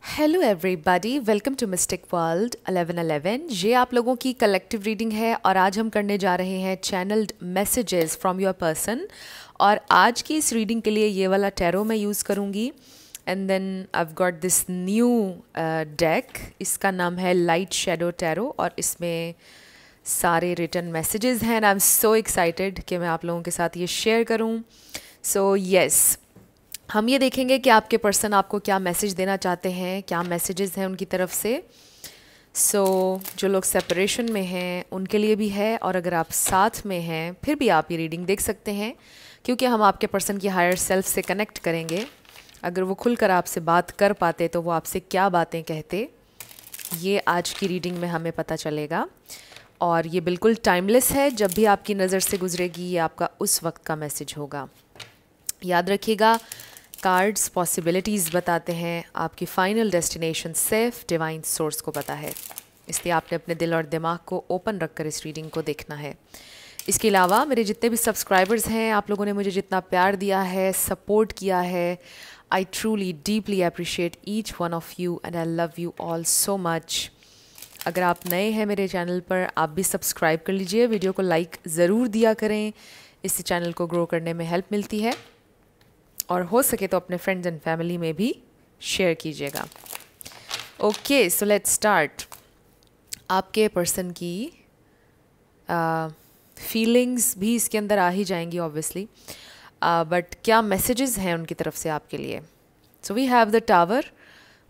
Hello everybody, welcome to mystic world 1111। ये आप लोगों की कलेक्टिव रीडिंग है और आज हम करने जा रहे हैं channelled messages from your person. और आज की इस रीडिंग के लिए ये वाला टैरो मैं यूज़ करूँगी। And then I have got this new deck, इसका नाम है लाइट शैडो टैरो और इसमें सारे रिटर्न मैसेजेस हैं। आई एम सो एक्साइटेड कि मैं आप लोगों के साथ ये शेयर करूँ। सो यस, हम ये देखेंगे कि आपके पर्सन आपको क्या मैसेज देना चाहते हैं, क्या मैसेजेस हैं उनकी तरफ से। जो लोग सेपरेशन में हैं उनके लिए भी है, और अगर आप साथ में हैं फिर भी आप ये रीडिंग देख सकते हैं, क्योंकि हम आपके पर्सन की हायर सेल्फ से कनेक्ट करेंगे। अगर वो खुलकर आपसे बात कर पाते तो वो आपसे क्या बातें कहते, ये आज की रीडिंग में हमें पता चलेगा। और ये बिल्कुल टाइमलेस है, जब भी आपकी नज़र से गुजरेगी ये आपका उस वक्त का मैसेज होगा। याद रखिएगा, कार्ड्स पॉसिबिलिटीज़ बताते हैं, आपकी फ़ाइनल डेस्टिनेशन सिर्फ डिवाइन सोर्स को पता है, इसलिए आपने अपने दिल और दिमाग को ओपन रखकर इस रीडिंग को देखना है। इसके अलावा मेरे जितने भी सब्सक्राइबर्स हैं, आप लोगों ने मुझे जितना प्यार दिया है, सपोर्ट किया है, I truly deeply appreciate each one of you and I love you all so much. अगर आप नए हैं मेरे चैनल पर, आप भी सब्सक्राइब कर लीजिए, वीडियो को लाइक ज़रूर दिया करें, इससे चैनल को ग्रो करने में हेल्प मिलती है, और हो सके तो अपने फ्रेंड्स एंड फैमिली में भी शेयर कीजिएगा। Okay, so let's start. आपके पर्सन की फीलिंग्स भी इसके अंदर आ ही जाएंगी ऑब्वियसली, बट क्या मैसेजेस हैं उनकी तरफ से आपके लिए। So we have the tower.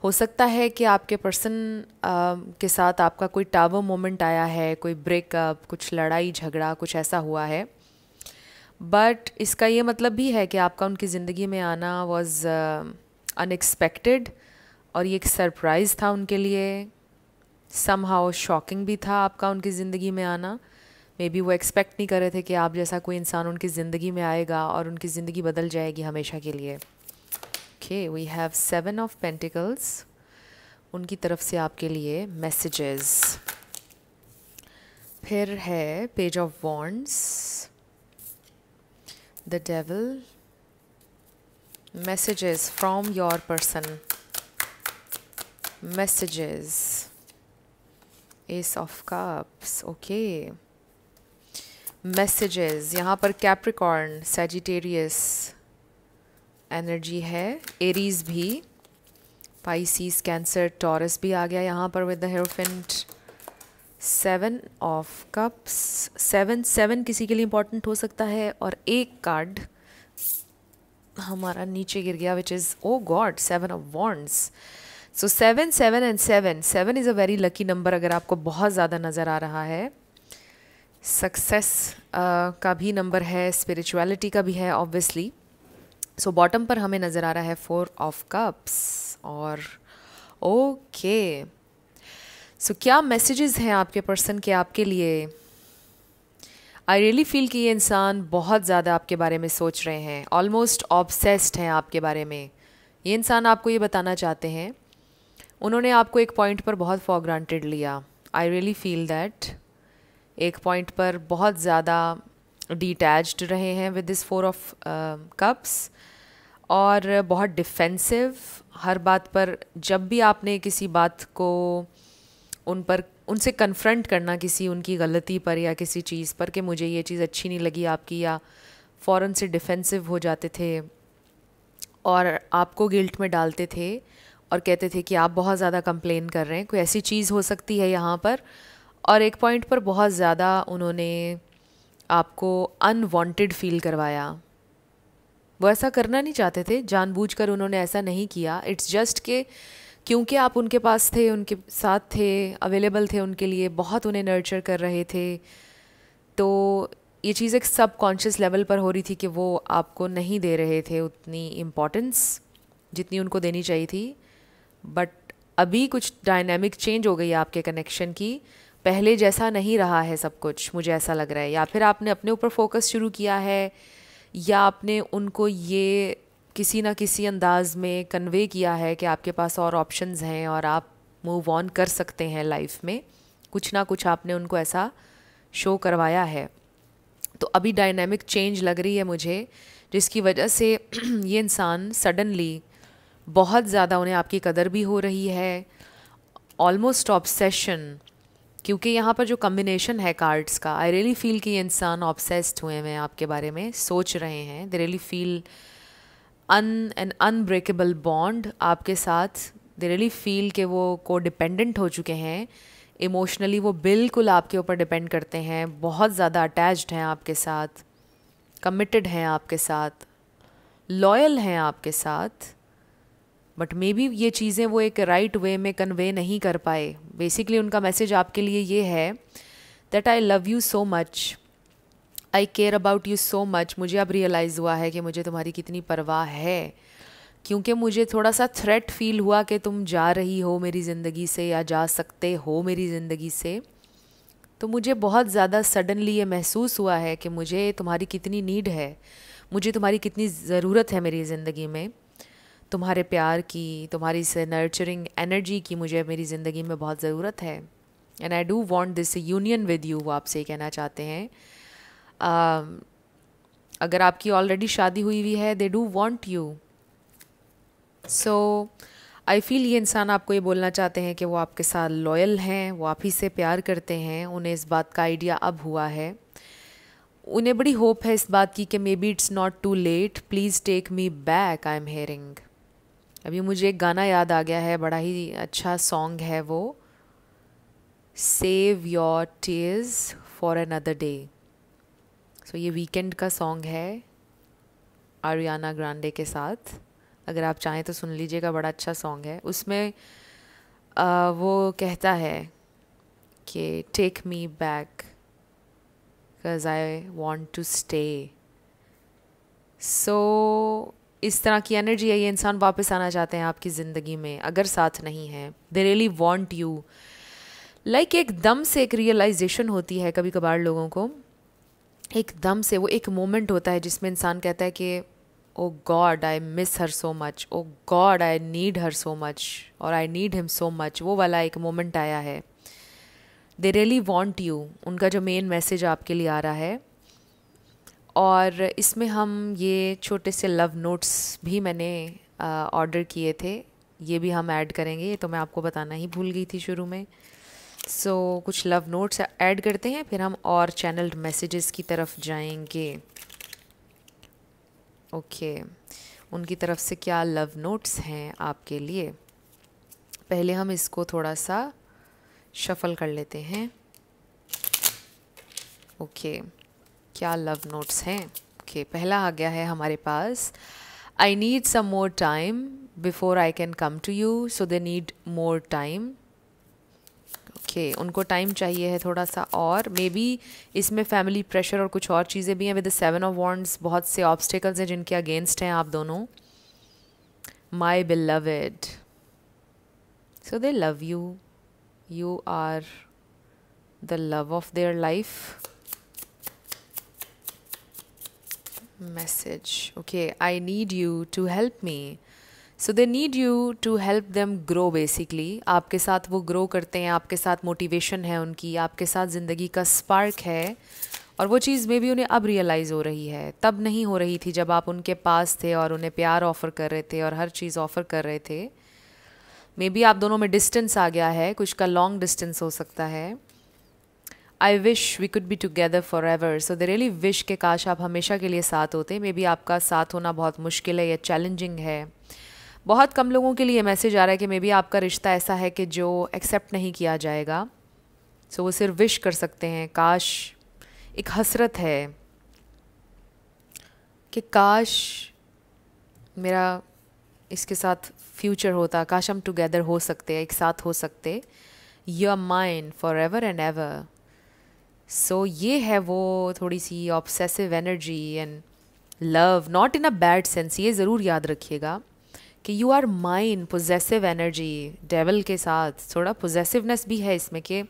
हो सकता है कि आपके पर्सन के साथ आपका कोई टावर मोमेंट आया है, कोई ब्रेकअप, कुछ लड़ाई झगड़ा, कुछ ऐसा हुआ है। बट इसका ये मतलब भी है कि आपका उनकी ज़िंदगी में आना वॉज अनएक्सपेक्टेड, और ये एक सरप्राइज़ था उनके लिए। समहाउ शॉकिंग भी था आपका उनकी ज़िंदगी में आना। मे बी वो एक्सपेक्ट नहीं कर रहे थे कि आप जैसा कोई इंसान उनकी ज़िंदगी में आएगा और उनकी ज़िंदगी बदल जाएगी हमेशा के लिए। Okay, we have 7 of pentacles, उनकी तरफ से आपके लिए मैसेजेस। फिर है page of wands, the devil, messages from your person, messages, ace of cups, okay, messages। यहाँ पर कैप्रिकॉर्न, सैजिटेरियस एनर्जी है, एरीज भी, पाइसीस, कैंसर, टॉरस भी आ गया यहाँ पर with the hierophant. 7 of cups, 7 किसी के लिए इंपॉर्टेंट हो सकता है, और एक कार्ड हमारा नीचे गिर गया, which is oh God 7 of wands. So 7 7 and 7 is a very lucky number अगर आपको बहुत ज़्यादा नज़र आ रहा है। सक्सेस का भी नंबर है, स्पिरिचुअलिटी का भी है ऑब्वियसली। सो बॉटम पर हमें नज़र आ रहा है 4 ऑफ कप्स। और ओके, सो क्या मैसेजेस हैं आपके पर्सन के आपके लिए। आई रियली फील कि ये इंसान बहुत ज़्यादा आपके बारे में सोच रहे हैं, ऑलमोस्ट ऑब्सेस्ड हैं आपके बारे में। ये इंसान आपको ये बताना चाहते हैं, उन्होंने आपको एक पॉइंट पर बहुत फॉर ग्रांटेड लिया। आई रियली फील दैट एक पॉइंट पर बहुत ज़्यादा डिटैच्ड रहे हैं विद दिस 4 ऑफ कप्स, और बहुत डिफेंसिव हर बात पर। जब भी आपने किसी बात को उनसे कन्फ्रंट करना, किसी उनकी गलती पर या किसी चीज़ पर कि मुझे ये चीज़ अच्छी नहीं लगी आपकी, या फ़ौरन से डिफेंसिव हो जाते थे और आपको गिल्ट में डालते थे और कहते थे कि आप बहुत ज़्यादा कंप्लेन कर रहे हैं, कोई ऐसी चीज़ हो सकती है यहाँ पर। और एक पॉइंट पर बहुत ज़्यादा उन्होंने आपको अनवांटेड फील करवाया। वो ऐसा करना नहीं चाहते थे, जानबूझकर उन्होंने ऐसा नहीं किया। इट्स जस्ट के क्योंकि आप उनके पास थे, उनके साथ थे, अवेलेबल थे उनके लिए, बहुत उन्हें नर्चर कर रहे थे, तो ये चीज़ एक सबकॉन्शियस लेवल पर हो रही थी कि वो आपको नहीं दे रहे थे उतनी इम्पोर्टेंस जितनी उनको देनी चाहिए थी। बट अभी कुछ डायनामिक चेंज हो गई है आपके कनेक्शन की, पहले जैसा नहीं रहा है सब कुछ, मुझे ऐसा लग रहा है। या फिर आपने अपने ऊपर फोकस शुरू किया है, या आपने उनको ये किसी ना किसी अंदाज में कन्वे किया है कि आपके पास और ऑप्शंस हैं और आप मूव ऑन कर सकते हैं लाइफ में। कुछ ना कुछ आपने उनको ऐसा शो करवाया है। तो अभी डायनामिक चेंज लग रही है मुझे, जिसकी वजह से ये इंसान सडनली बहुत ज़्यादा उन्हें आपकी कदर भी हो रही है, ऑलमोस्ट ऑब्सेशन, क्योंकि यहाँ पर जो कम्बिनेशन है कार्ड्स का, आई रियली फील कि ये इंसान ऑब्सेस्ड हुए हैं आपके बारे में, सोच रहे हैं, they really feel an unbreakable bond आपके साथ, दे रियली फील कि वो को डिपेंडेंट हो चुके हैं इमोशनली, वो बिल्कुल आपके ऊपर डिपेंड करते हैं, बहुत ज़्यादा अटैच्ड हैं आपके साथ, कमिटेड हैं आपके साथ, लॉयल हैं आपके साथ, बट मे बी ये चीज़ें वो एक राइट वे में कन्वे नहीं कर पाए। बेसिकली उनका मैसेज आपके लिए ये है that I love you so much, I care about you so much. मुझे अब रियलाइज़ हुआ है कि मुझे तुम्हारी कितनी परवाह है, क्योंकि मुझे थोड़ा सा थ्रेट फील हुआ कि तुम जा रही हो मेरी ज़िंदगी से या जा सकते हो मेरी ज़िंदगी से, तो मुझे बहुत ज़्यादा सडनली ये महसूस हुआ है कि मुझे तुम्हारी कितनी नीड है, मुझे तुम्हारी कितनी ज़रूरत है मेरी ज़िंदगी में, तुम्हारे प्यार की, तुम्हारी से नर्चरिंग एनर्जी की मुझे मेरी ज़िंदगी में बहुत ज़रूरत है। And I do want this union with you, वो आपसे कहना चाहते हैं। अगर आपकी ऑलरेडी शादी हुई हुई है, they do want you. So I feel ये इंसान आपको ये बोलना चाहते हैं कि वो आपके साथ लॉयल हैं, वो आप ही से प्यार करते हैं, उन्हें इस बात का आइडिया अब हुआ है, उन्हें बड़ी होप है इस बात की कि maybe it's not too late, please take me back, I am hearing. अभी मुझे एक गाना याद आ गया है, बड़ा ही अच्छा सॉन्ग है वो, save your tears for another day. So ये वीकेंड का सॉन्ग है आरियाना ग्रांडे के साथ, अगर आप चाहें तो सुन लीजिएगा, बड़ा अच्छा सॉन्ग है। उसमें वो कहता है कि take me back because I want to stay. So इस तरह की एनर्जी है, ये इंसान वापस आना चाहते हैं आपकी ज़िंदगी में अगर साथ नहीं है, they really want you. Like एकदम से एक रियलाइजेशन होती है कभी कभार लोगों को, एकदम से वो एक मोमेंट होता है जिसमें इंसान कहता है कि oh God I miss her so much, oh God I need her so much, और I need him so much. वो वाला एक मोमेंट आया है, दे रियली वांट यू, उनका जो मेन मैसेज आपके लिए आ रहा है। और इसमें हम ये छोटे से लव नोट्स भी मैंने ऑर्डर किए थे, ये भी हम ऐड करेंगे, ये तो मैं आपको बताना ही भूल गई थी शुरू में। सो कुछ लव नोट्स ऐड करते हैं, फिर हम और चैनल्ड मैसेजेस की तरफ जाएंगे। ओके, उनकी तरफ से क्या लव नोट्स हैं आपके लिए। पहले हम इसको थोड़ा सा शफल कर लेते हैं। ओके, क्या लव नोट्स हैं। ओके, पहला आ गया है हमारे पास, I need some more time before I can come to you, so they need more time. Okay, उनको टाइम चाहिए है थोड़ा सा, और मे बी इसमें फैमिली प्रेशर और कुछ और चीज़ें भी हैं। विद द 7 ऑफ वॉन्ड्स बहुत से ऑब्स्टिकल्स हैं जिनके अगेंस्ट हैं आप दोनों। My beloved, so they love you, you are the love of their life. Message, okay, I need you to help me, so they need you to help them grow. Basically आपके साथ वो grow करते हैं, आपके साथ motivation है उनकी, आपके साथ ज़िंदगी का स्पार्क है, और वो चीज़ में भी उन्हें अब रियलाइज़ हो रही है, तब नहीं हो रही थी जब आप उनके पास थे और उन्हें प्यार ऑफ़र कर रहे थे और हर चीज़ ऑफ़र कर रहे थे। मे बी आप दोनों में डिस्टेंस आ गया है, कुछ का लॉन्ग डिस्टेंस हो सकता है। I wish we could be together forever, so they really wish के काश आप हमेशा के लिए साथ होते। मे बी आपका साथ होना बहुत मुश्किल है या चैलेंजिंग है। बहुत कम लोगों के लिए मैसेज आ रहा है कि मे बी आपका रिश्ता ऐसा है कि जो एक्सेप्ट नहीं किया जाएगा। सो वो सिर्फ विश कर सकते हैं, काश, एक हसरत है कि काश मेरा इसके साथ फ्यूचर होता, काश हम टुगेदर हो सकते, एक साथ हो सकते। You are mine forever and ever. So ये है वो थोड़ी सी obsessive energy and love, not in a bad sense, ये ज़रूर याद रखिएगा कि you are mine, possessive energy, devil के साथ थोड़ा पोजेसिवनेस भी है इसमें कि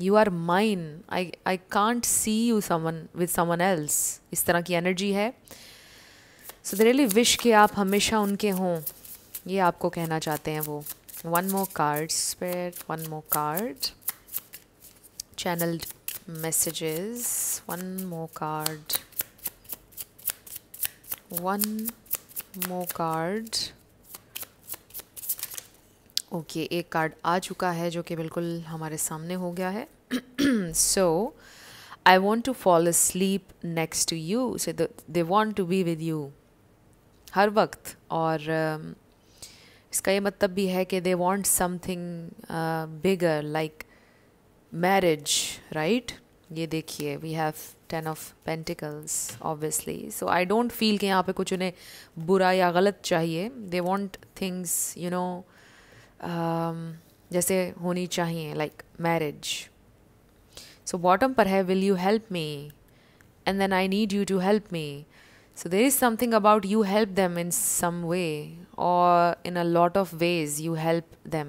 you are mine, I can't see you someone with someone else, इस तरह की एनर्जी है। सो दे रियली विश कि आप हमेशा उनके हों, ये आपको कहना चाहते हैं वो। One more card spirit, one more card, channelled messages, one more card, one more card, okay, एक कार्ड आ चुका है जो कि बिल्कुल हमारे सामने हो गया है. So I want to fall sleep next to you. So they want to be with you हर वक्त. और इसका ये मतलब भी है कि they want something bigger like marriage, right. ये देखिए, we have 10 of pentacles obviously. So I don't feel कि यहाँ पे कुछ उन्हें बुरा या गलत चाहिए. They want things you know जैसे होनी चाहिए, लाइक मैरिज. सो बॉटम पर है, will you help me, and then I need you to help me. So there is something about you help them in some way or in a lot of ways you help them.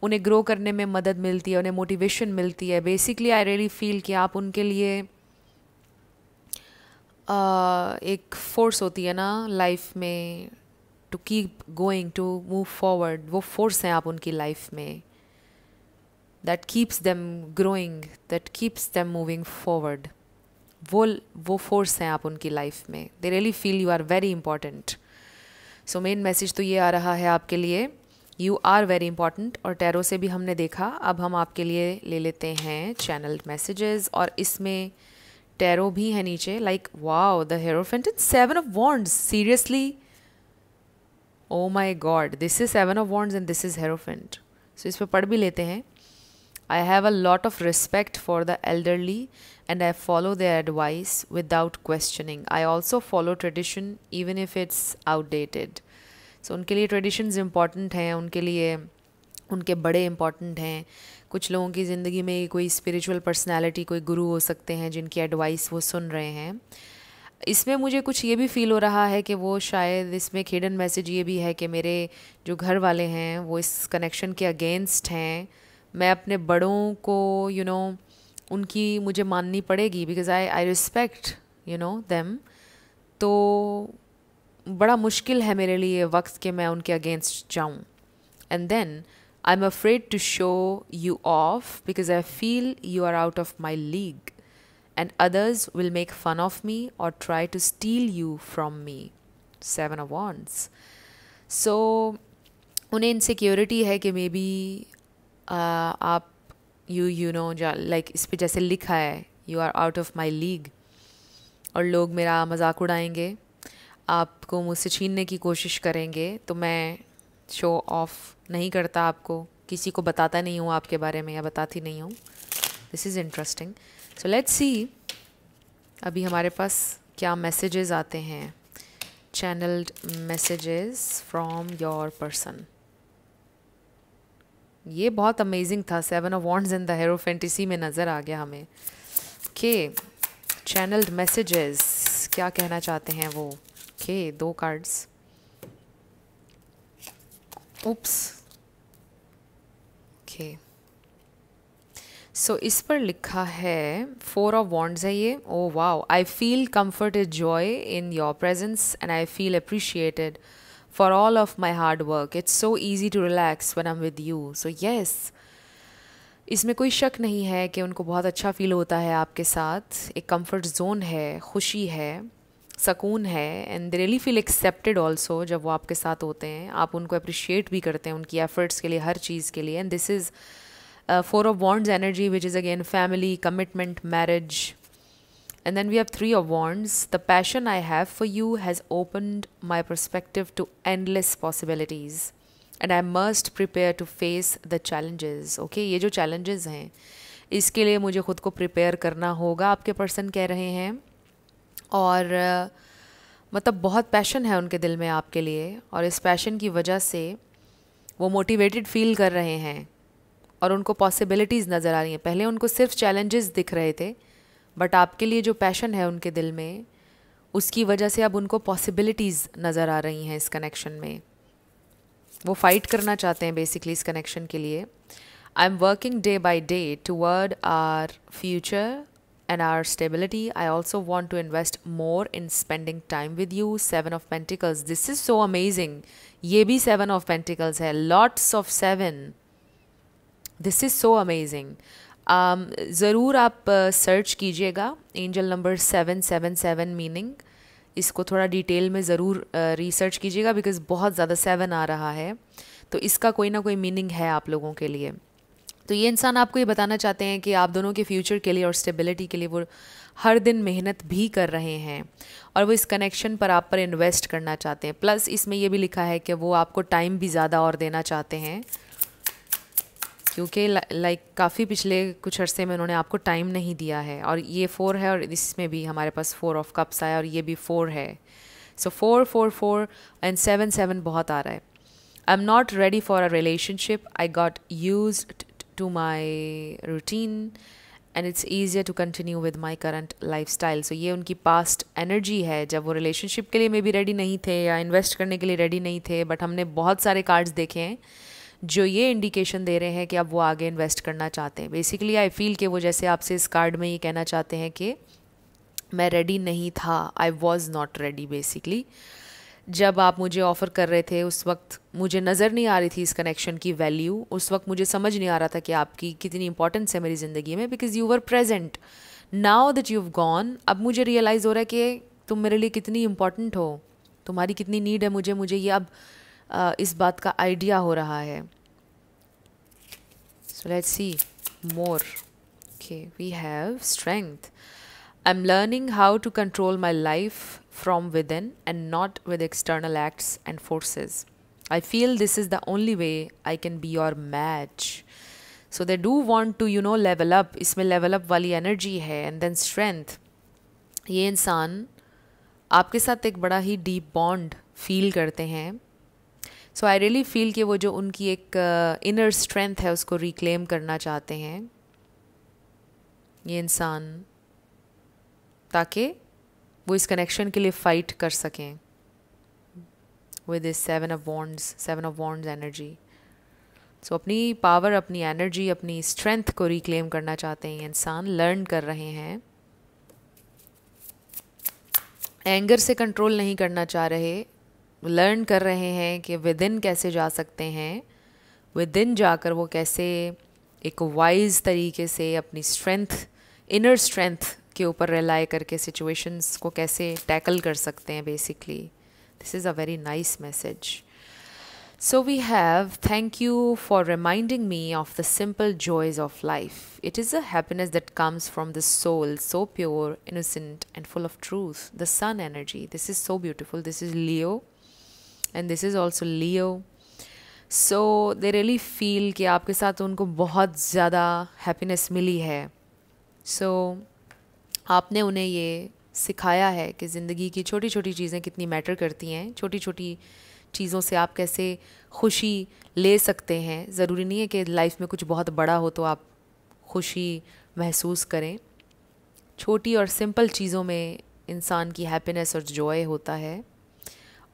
उन्हें grow करने में मदद मिलती है, उन्हें motivation मिलती है. Basically I really feel कि आप उनके लिए एक फोर्स होती है ना लाइफ में, to keep going, to move forward. वो फोर्स हैं आप उनकी लाइफ में, that keeps them growing, that keeps them moving forward. वो फोर्स हैं आप उनकी लाइफ में. They really feel you are very important. So main message तो ये आ रहा है आपके लिए, यू आर वेरी इंपॉर्टेंट. और टैरो से भी हमने देखा, अब हम आपके लिए ले लेते हैं चैनल्ड मैसेजेस. और इसमें टैरो भी है नीचे, like wow, the hierophant and 7 of wands. Seriously, oh my God, this is 7 of wands and this is hierophant. So इस पर पढ़ भी लेते हैं. I have a lot of respect for the elderly and I follow their advice without questioning. I also follow tradition even if it's outdated. So उनके लिए traditions important हैं, उनके लिए उनके बड़े important हैं. कुछ लोगों की ज़िंदगी में कोई spiritual personality, कोई गुरु हो सकते हैं जिनकी advice वो सुन रहे हैं. इसमें मुझे कुछ ये भी फील हो रहा है कि वो शायद इसमें एक हिडन मैसेज ये भी है कि मेरे जो घर वाले हैं वो इस कनेक्शन के अगेंस्ट हैं. मैं अपने बड़ों को यू नो उनकी मुझे माननी पड़ेगी, because I respect you know them. तो बड़ा मुश्किल है मेरे लिए वक्त कि मैं उनके अगेंस्ट जाऊं. And then I am afraid to show you off because I feel you are out of my league and others will make fun of me और try to steal you from me. 7 of wands. So उन्हें insecurity है कि maybe आप you know like इस पे जैसे लिखा है, you are out of my league, और लोग मेरा मजाक उड़ाएंगे, आपको मुझसे छीनने की कोशिश करेंगे. तो मैं शो ऑफ नहीं करता, आपको किसी को बताता नहीं हूँ आपके बारे में, या बताती नहीं हूँ. This is interesting. So let's सी अभी हमारे पास क्या मैसेजेस आते हैं. Channelled messages from your person. ये बहुत अमेजिंग था. 7 of wands and the hierophant इसी में नज़र आ गया हमें. ओके, चैनल्ड मैसेजेस क्या कहना चाहते हैं वो. Okay, 2 cards. Oops. Okay, so इस पर लिखा है 4 ऑफ वॉन्ड्स है ये. Oh wow, I feel comforted joy in your presence and I feel appreciated for all of my hard work. It's so easy to relax when I'm with you. So yes, इसमें कोई शक नहीं है कि उनको बहुत अच्छा फील होता है आपके साथ. एक कंफर्ट जोन है, खुशी है, सकून है. And they really feel accepted also जब वो आपके साथ होते हैं. आप उनको अप्रिशिएट भी करते हैं उनकी एफर्ट्स के लिए, हर चीज़ के लिए. And this is 4 of wands energy, which is again family, commitment, marriage. And then we have 3 of wands. The passion I have for you has opened my perspective to endless possibilities and I must prepare to face the challenges. Okay, ये जो challenges हैं इसके लिए मुझे खुद को prepare करना होगा, आपके person कह रहे हैं. और मतलब बहुत passion है उनके दिल में आपके लिए, और इस passion की वजह से वो motivated feel कर रहे हैं और उनको पॉसिबिलिटीज़ नज़र आ रही हैं. पहले उनको सिर्फ चैलेंजेस दिख रहे थे, बट आपके लिए जो पैशन है उनके दिल में, उसकी वजह से अब उनको पॉसिबिलिटीज़ नज़र आ रही हैं इस कनेक्शन में. वो फाइट करना चाहते हैं बेसिकली इस कनेक्शन के लिए. I am working day by day toward our future and our stability. I also want to invest more in spending time with you. 7 of pentacles. This is so amazing. ये भी 7 of pentacles है. Lots of 7. This is so amazing. ज़रूर आप search कीजिएगा angel number 777 meaning. इसको थोड़ा detail में ज़रूर रिसर्च कीजिएगा बिकॉज़ बहुत ज़्यादा 7 आ रहा है. तो इसका कोई ना कोई मीनिंग है आप लोगों के लिए। तो ये इंसान आपको ये बताना चाहते हैं कि आप दोनों के फ्यूचर के लिए और स्टेबिलिटी के लिए वो हर दिन मेहनत भी कर रहे हैं और वो इस कनेक्शन पर आप पर इन्वेस्ट करना चाहते हैं। प्लस इसमें ये भी लिखा है कि वो आपको टाइम भी ज़्यादा और देना चाहते हैं, क्योंकि लाइक काफ़ी पिछले कुछ अरसे में उन्होंने आपको टाइम नहीं दिया है। और ये 4 है और इसमें भी हमारे पास 4 ऑफ कप्स आया और ये भी 4 है। सो 4 4 4 एंड 7 7 बहुत आ रहा है। I am not ready for a relationship, I got used to my routine and it's easier to continue with my current lifestyle। So ये उनकी past energy है, जब वो relationship के लिए मे भी ready नहीं थे या invest करने के लिए ready नहीं थे, but हमने बहुत सारे cards देखे हैं जो ये indication दे रहे हैं कि अब वो आगे invest करना चाहते हैं। Basically I feel कि वो जैसे आपसे इस card में ये कहना चाहते हैं कि मैं ready नहीं था, I was not ready basically। जब आप मुझे ऑफ़र कर रहे थे उस वक्त मुझे नज़र नहीं आ रही थी इस कनेक्शन की वैल्यू, उस वक्त मुझे समझ नहीं आ रहा था कि आपकी कितनी इंपॉर्टेंस है मेरी ज़िंदगी में, because you were present. Now that you have gone, अब मुझे रियलाइज़ हो रहा है कि तुम मेरे लिए कितनी इंपॉर्टेंट हो, तुम्हारी कितनी नीड है मुझे ये अब इस बात का आइडिया हो रहा है। So let's see more. Okay, we have strength. I am learning how to control my life from within and not with external acts and forces. I feel this is the only way I can be your match. So they do want to, you know, level up. इसमें level up वाली energy है and then strength. ये इंसान आपके साथ एक बड़ा ही deep bond feel करते हैं। So I really feel कि वो जो उनकी एक inner strength है उसको reclaim करना चाहते हैं ये इंसान, ताकि वो इस कनेक्शन के लिए फ़ाइट कर सकें with this 7 of wands energy. So अपनी पावर, अपनी एनर्जी, अपनी स्ट्रेंथ को रिक्लेम करना चाहते हैं ये इंसान, लर्न कर रहे हैं, एंगर से कंट्रोल नहीं करना चाह रहे, लर्न कर रहे हैं कि विद इन कैसे जा सकते हैं, विद इन जाकर वो कैसे एक वाइज तरीके से अपनी स्ट्रेंथ, इनर स्ट्रेंथ के ऊपर रिलाई करके सिचुएशंस को कैसे टैकल कर सकते हैं। Basically this is a very nice message. So we have thank you for reminding me of the simple joys of life. It is a happiness that comes from the soul, so pure, innocent and full of truth. The sun energy, this is so beautiful. This is Leo and this is also Leo. So they really feel कि आपके साथ उनको बहुत ज़्यादा happiness मिली है। सो आपने उन्हें ये सिखाया है कि ज़िंदगी की छोटी छोटी चीज़ें कितनी मैटर करती हैं, छोटी छोटी चीज़ों से आप कैसे खुशी ले सकते हैं। ज़रूरी नहीं है कि लाइफ में कुछ बहुत बड़ा हो तो आप खुशी महसूस करें, छोटी और सिंपल चीज़ों में इंसान की हैप्पीनेस और जॉय होता है।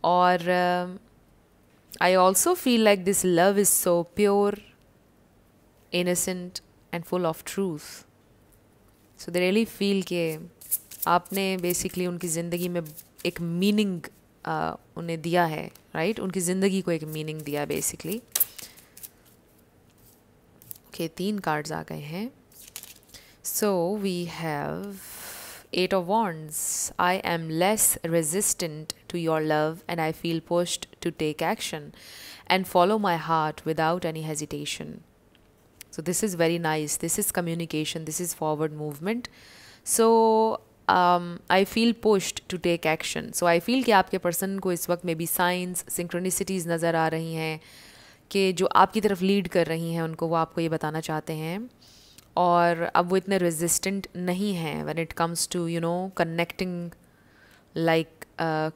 और I also feel like this love is so pure, innocent and full of truth. So they really feel कि आपने बेसिकली उनकी ज़िंदगी में एक मीनिंग उन्हें दिया है, राइट? उनकी ज़िंदगी को एक मीनिंग दिया बेसिकली। ओके, 3 कार्ड्स आ गए हैं। So we have 8 of Wands. I am less resistant to your love and I feel pushed to take action and follow my heart without any hesitation. So this is very nice. This is communication. This is forward movement. So I feel pushed to take action. So I feel कि आपके person को इस वक्त में भी science, synchronicities नज़र आ रही हैं कि जो आपकी तरफ लीड कर रही हैं उनको वो आपको ये बताना चाहते हैं। और अब वो इतने रेजिस्टेंट नहीं हैं when it comes to you know connecting, like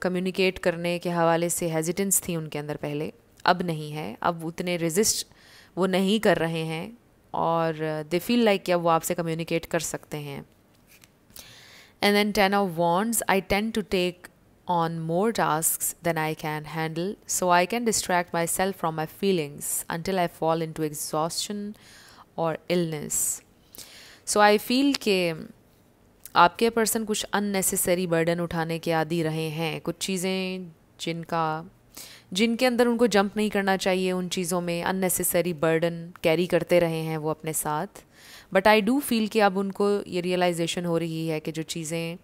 communicate करने के हवाले से हेजिटेंस थी उनके अंदर पहले, अब नहीं है। अब उतने रेजिस्ट वो नहीं कर रहे हैं और दे फील लाइक कि अब वो आपसे कम्युनिकेट कर सकते हैं। And then 10 of Wands, I tend to take on more tasks than I can handle, so I can distract myself from my feelings until I fall into exhaustion or illness. So I feel कि आपके person कुछ unnecessary burden उठाने के आदी रहे हैं, कुछ चीज़ें जिनके अंदर उनको जंप नहीं करना चाहिए, उन चीज़ों में अननेसेसरी बर्डन कैरी करते रहे हैं वो अपने साथ। बट आई डू फील कि अब उनको ये रियलाइजेशन हो रही है कि जो चीज़ें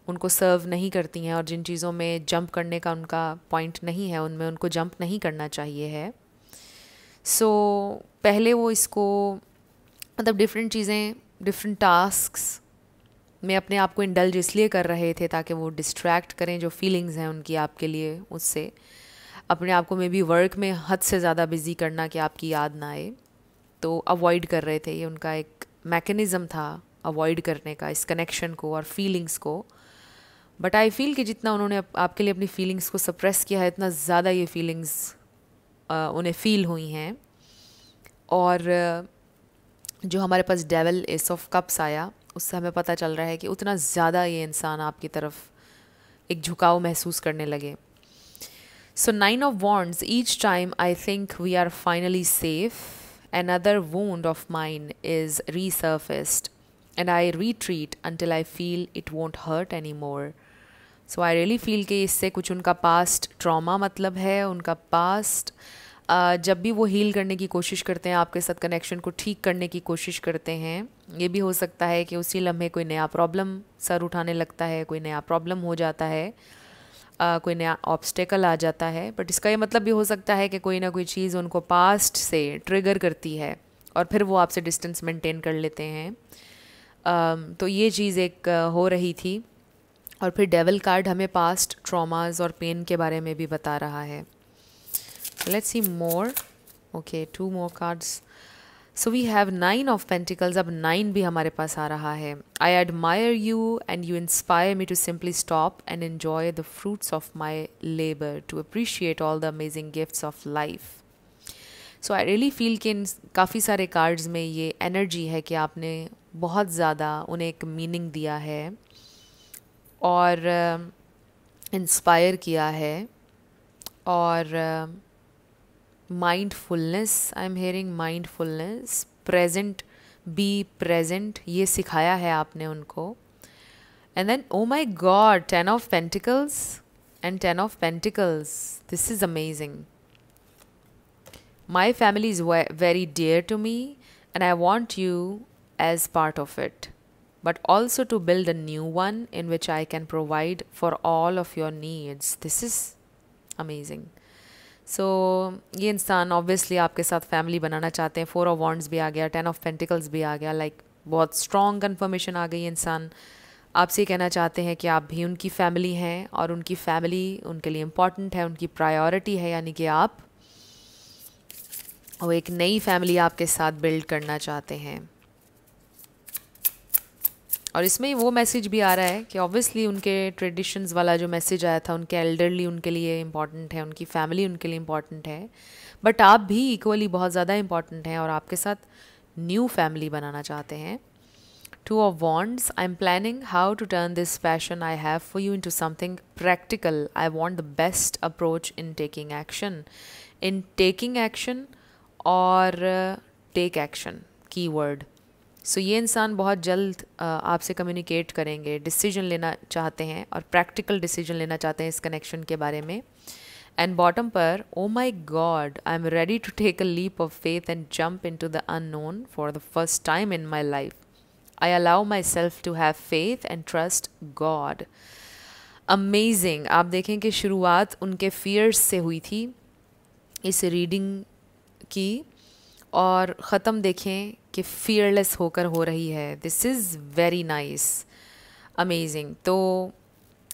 उनको सर्व नहीं करती हैं और जिन चीज़ों में जंप करने का उनका पॉइंट नहीं है, उनमें उनको जंप नहीं करना चाहिए है। सो पहले वो इसको मतलब डिफरेंट चीज़ें, डिफरेंट टास्क्स में अपने आप को इंडल्ज इसलिए कर रहे थे ताकि वो डिस्ट्रैक्ट करें जो फीलिंग्स हैं उनकी आपके लिए, उससे अपने आप को मे बी वर्क में हद से ज़्यादा बिजी करना कि आपकी याद ना आए, तो अवॉइड कर रहे थे। ये उनका एक मैकेनिज़्म था अवॉइड करने का इस कनेक्शन को और फीलिंग्स को। बट आई फील कि जितना उन्होंने आपके लिए अपनी फीलिंग्स को सप्रेस किया है, इतना ज़्यादा ये फीलिंग्स उन्हें फील हुई हैं। और जो हमारे पास डेविल एस ऑफ कप्स आया, उससे हमें पता चल रहा है कि उतना ज़्यादा ये इंसान आपकी तरफ एक झुकाव महसूस करने लगे। सो 9 of Wands, each time I think we are finally safe, another wound of mine is resurfaced and I retreat until I feel it won't hurt anymore. So I really feel कि इससे कुछ उनका पास्ट ट्रॉमा मतलब है, उनका past जब भी वो हील करने की कोशिश करते हैं, आपके साथ कनेक्शन को ठीक करने की कोशिश करते हैं, ये भी हो सकता है कि उसी लम्हे कोई नया प्रॉब्लम सर उठाने लगता है, कोई नया प्रॉब्लम हो जाता है, कोई नया ऑब्स्टेकल आ जाता है। बट इसका ये मतलब भी हो सकता है कि कोई ना कोई चीज़ उनको पास्ट से ट्रिगर करती है और फिर वो आपसे डिस्टेंस मेंटेन कर लेते हैं। तो ये चीज़ एक हो रही थी। और फिर डेविल कार्ड हमें पास्ट ट्रॉमास और पेन के बारे में भी बता रहा है। Let's see more. Okay, 2 more cards. So we have 9 of Pentacles। अब 9 भी हमारे पास आ रहा है। I admire you and you inspire me to simply stop and enjoy the fruits of my labour, to appreciate all the amazing gifts of life. So I really feel कि इन काफ़ी सारे कार्ड्स में ये एनर्जी है कि आपने बहुत ज़्यादा उन्हें एक मीनिंग दिया है और इंस्पायर किया है। और mindfulness, I am hearing mindfulness, present, be present, ये सिखाया है आपने उनको। And then oh my God, 10 of Pentacles and 10 of Pentacles, this is amazing. My family is very dear to me and I want you as part of it, but also to build a new one in which I can provide for all of your needs. This is amazing. सो ये इंसान obviously आपके साथ family बनाना चाहते हैं। 4 of Wands भी आ गया, 10 of Pentacles भी आ गया, लाइक बहुत स्ट्रॉन्ग कन्फर्मेशन आ गई। इंसान आपसे कहना चाहते हैं कि आप भी उनकी फैमिली हैं और उनकी फैमिली उनके लिए इम्पॉर्टेंट है, उनकी प्रायोरिटी है, यानी कि आप वो एक नई फैमिली आपके साथ बिल्ड करना चाहते हैं। और इसमें वो मैसेज भी आ रहा है कि ऑब्वियसली उनके ट्रेडिशंस वाला जो मैसेज आया था, उनके एल्डरली उनके लिए इम्पॉर्टेंट है, उनकी फैमिली उनके लिए इम्पॉर्टेंट है, बट आप भी इक्वली बहुत ज़्यादा इम्पॉर्टेंट हैं और आपके साथ न्यू फैमिली बनाना चाहते हैं। 2 of Wands, I am planning how to turn this passion I have for you into something practical. I want the best approach in taking action और टेक एक्शन कीवर्ड। सो ये इंसान बहुत जल्द आपसे communicate करेंगे, decision लेना चाहते हैं और प्रैक्टिकल डिसीजन लेना चाहते हैं इस कनेक्शन के बारे में। एंड बॉटम पर, oh my God, I am ready to take a leap of faith and jump into the unknown for the first time in my life. I allow myself to have faith and trust God. Amazing. आप देखें कि शुरुआत उनके fears से हुई थी इस reading की और ख़त्म देखें कि फियरलेस होकर हो रही है। This is very nice, amazing. तो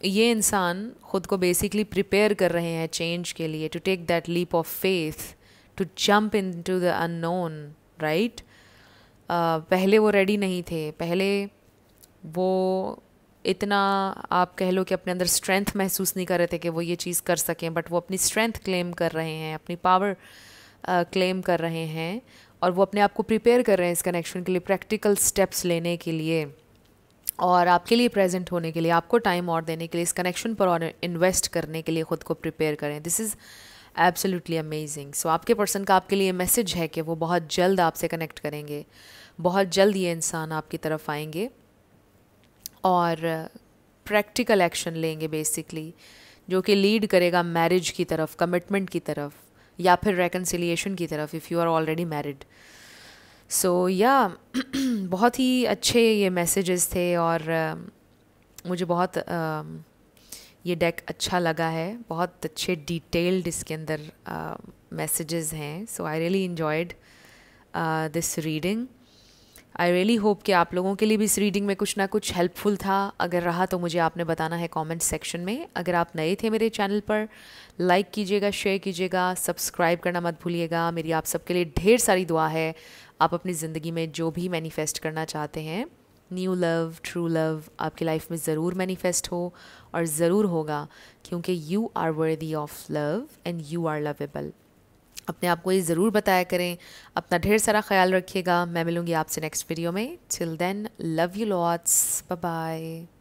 ये इंसान ख़ुद को बेसिकली प्रिपेयर कर रहे हैं चेंज के लिए, to take that leap of faith, to jump into the unknown, right. पहले वो रेडी नहीं थे, पहले वो इतना आप कह लो कि अपने अंदर स्ट्रेंथ महसूस नहीं कर रहे थे कि वो ये चीज़ कर सकें, बट वो अपनी स्ट्रेंथ क्लेम कर रहे हैं, अपनी पावर क्लेम कर रहे हैं और वो अपने आप को प्रिपेयर कर रहे हैं इस कनेक्शन के लिए, प्रैक्टिकल स्टेप्स लेने के लिए और आपके लिए प्रेजेंट होने के लिए, आपको टाइम और देने के लिए, इस कनेक्शन पर और इन्वेस्ट करने के लिए ख़ुद को प्रिपेयर करें। This is absolutely amazing. So आपके पर्सन का आपके लिए मैसेज है कि वो बहुत जल्द आपसे कनेक्ट करेंगे, बहुत जल्द ये इंसान आपकी तरफ आएंगे और प्रैक्टिकल एक्शन लेंगे बेसिकली, जो कि लीड करेगा मैरिज की तरफ, कमिटमेंट की तरफ या फिर रेकन्सिलिएशन की तरफ if you are already married. So या बहुत ही अच्छे ये मैसेजेस थे और मुझे बहुत ये डेक अच्छा लगा है, बहुत अच्छे डिटेल्ड इसके अंदर मैसेजेस हैं. So I really enjoyed this reading. I really hope कि आप लोगों के लिए भी इस रीडिंग में कुछ ना कुछ हेल्पफुल था. अगर रहा तो मुझे आपने बताना है कमेंट सेक्शन में. अगर आप नए थे मेरे चैनल पर, लाइक कीजिएगा, शेयर कीजिएगा, सब्सक्राइब करना मत भूलिएगा. मेरी आप सबके लिए ढेर सारी दुआ है. आप अपनी ज़िंदगी में जो भी मैनिफेस्ट करना चाहते हैं, न्यू लव, ट्रू लव, आपकी लाइफ में ज़रूर मैनिफेस्ट हो और ज़रूर होगा, क्योंकि you are worthy of love and you are lovable. अपने आप को ये ज़रूर बताया करें. अपना ढेर सारा ख्याल रखिएगा. मैं मिलूँगी आपसे नेक्स्ट वीडियो में. Till then, love you lots. Bye bye.